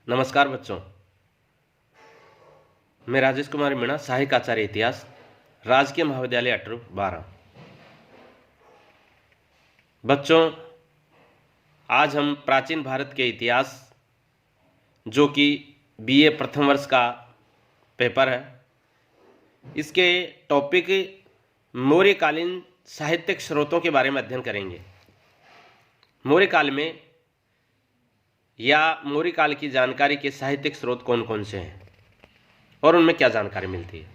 नमस्कार बच्चों, मैं राजेश कुमार मीणा, सहायक आचार्य इतिहास, राजकीय महाविद्यालय अटरू 12। बच्चों, आज हम प्राचीन भारत के इतिहास, जो कि बीए प्रथम वर्ष का पेपर है, इसके टॉपिक मौर्यकालीन साहित्यिक स्रोतों के बारे में अध्ययन करेंगे। मौर्यकाल में या मौर्यकाल की जानकारी के साहित्यिक स्रोत कौन कौन से हैं और उनमें क्या जानकारी मिलती है।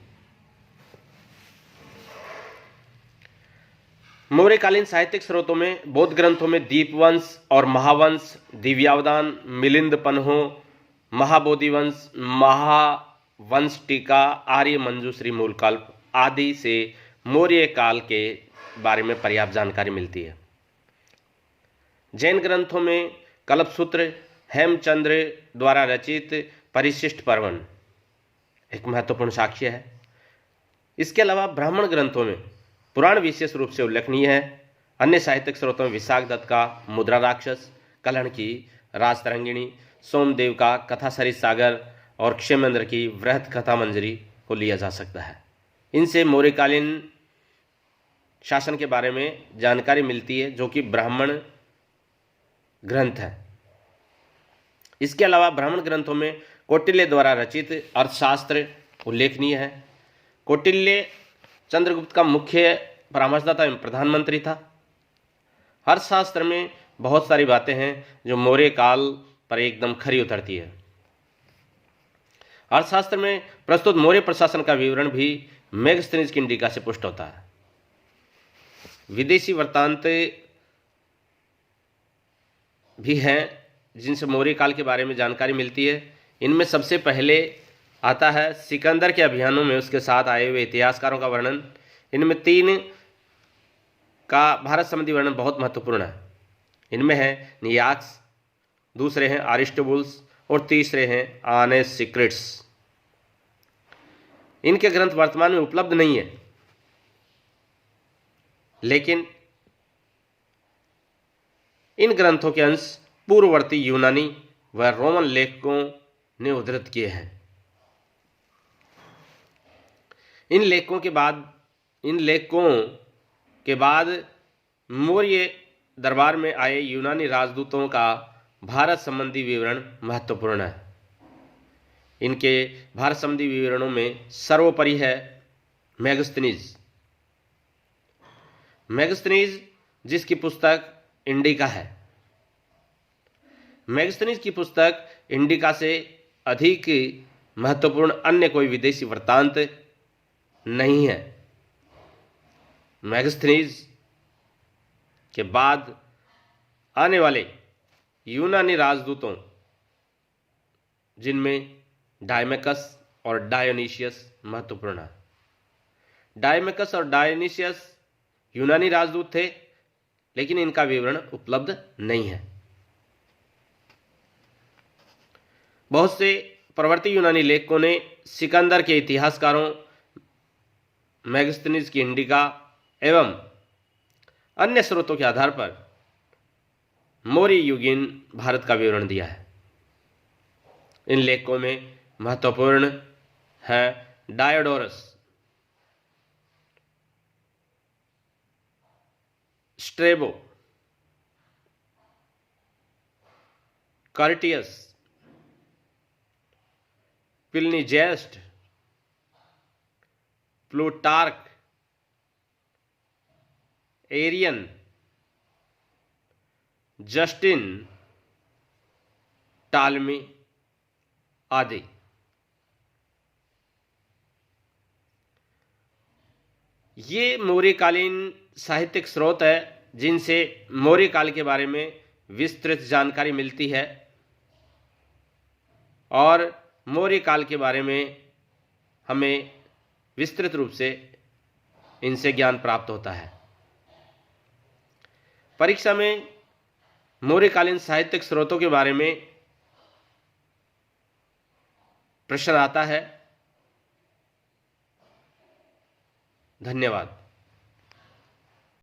मौर्यकालीन साहित्यिक स्रोतों में बौद्ध ग्रंथों में दीपवंश और महावंश, दिव्यावदान, मिलिंद पन्हो, महाबोधिवंश, महावंश टीका, आर्य मंजूश्री मूलकल्प आदि से मौर्य काल के बारे में पर्याप्त जानकारी मिलती है। जैन ग्रंथों में कल्पसूत्र, हेमचंद्र द्वारा रचित परिशिष्ट पर्वन एक महत्वपूर्ण साक्ष्य है। इसके अलावा ब्राह्मण ग्रंथों में पुराण विशेष रूप से उल्लेखनीय है। अन्य साहित्यिक स्रोतों में विशाख दत्त का मुद्रा राक्षस, कलहण की राजतरंगिणी, सोमदेव का कथा सरित सागर और क्षेमेंद्र की वृहत कथा मंजरी को लिया जा सकता है। इनसे मौर्यकालीन शासन के बारे में जानकारी मिलती है, जो कि ब्राह्मण ग्रंथ है। इसके अलावा ब्राह्मण ग्रंथों में कौटिल्य द्वारा रचित अर्थशास्त्र उल्लेखनीय है। कौटिल्य चंद्रगुप्त का मुख्य परामर्शदाता एवं प्रधानमंत्री था। अर्थशास्त्र में बहुत सारी बातें हैं जो मौर्य काल पर एकदम खरी उतरती है। अर्थशास्त्र में प्रस्तुत मौर्य प्रशासन का विवरण भी मेगस्थनीज की इंडिका से पुष्ट होता है। विदेशी वृत्तांत भी हैं जिनसे मौर्य काल के बारे में जानकारी मिलती है। इनमें सबसे पहले आता है सिकंदर के अभियानों में उसके साथ आए हुए इतिहासकारों का वर्णन। इनमें 3 का भारत संबंधी वर्णन बहुत महत्वपूर्ण है। इनमें है नियाक्स, दूसरे हैं अरिस्टोबुल्स और तीसरे हैं आनेस सीक्रेट्स। इनके ग्रंथ वर्तमान में उपलब्ध नहीं है, लेकिन इन ग्रंथों के अंश पूर्ववर्ती यूनानी व रोमन लेखकों ने उद्धृत किए हैं। इन लेखकों के बाद मौर्य दरबार में आए यूनानी राजदूतों का भारत संबंधी विवरण महत्वपूर्ण है। इनके भारत संबंधी विवरणों में सर्वोपरि है मेगस्थनीज, जिसकी पुस्तक इंडिका है। मेगस्थनीज की पुस्तक इंडिका से अधिक महत्वपूर्ण अन्य कोई विदेशी वृत्तांत नहीं है। मेगस्थनीज के बाद आने वाले यूनानी राजदूतों, जिनमें डायमेकस और डायोनीशियस महत्वपूर्ण है। डायमेकस और डायोनीशियस यूनानी राजदूत थे, लेकिन इनका विवरण उपलब्ध नहीं है। बहुत से प्रवर्ती यूनानी लेखकों ने सिकंदर के इतिहासकारों, मेगस्थनीज की इंडिका एवं अन्य स्रोतों के आधार पर मौर्य युगीन भारत का विवरण दिया है। इन लेखकों में महत्वपूर्ण है डायोडोरस, स्ट्रेबो, कर्टियस, प्लिनी जेस्ट, प्लूटार्क, एरियन, जस्टिन, टालमी आदि। ये मौर्यकालीन साहित्यिक स्रोत है जिनसे मौर्य काल के बारे में विस्तृत जानकारी मिलती है और मौर्य काल के बारे में हमें विस्तृत रूप से इनसे ज्ञान प्राप्त होता है। परीक्षा में मौर्यकालीन साहित्यिक स्रोतों के बारे में प्रश्न आता है। धन्यवाद।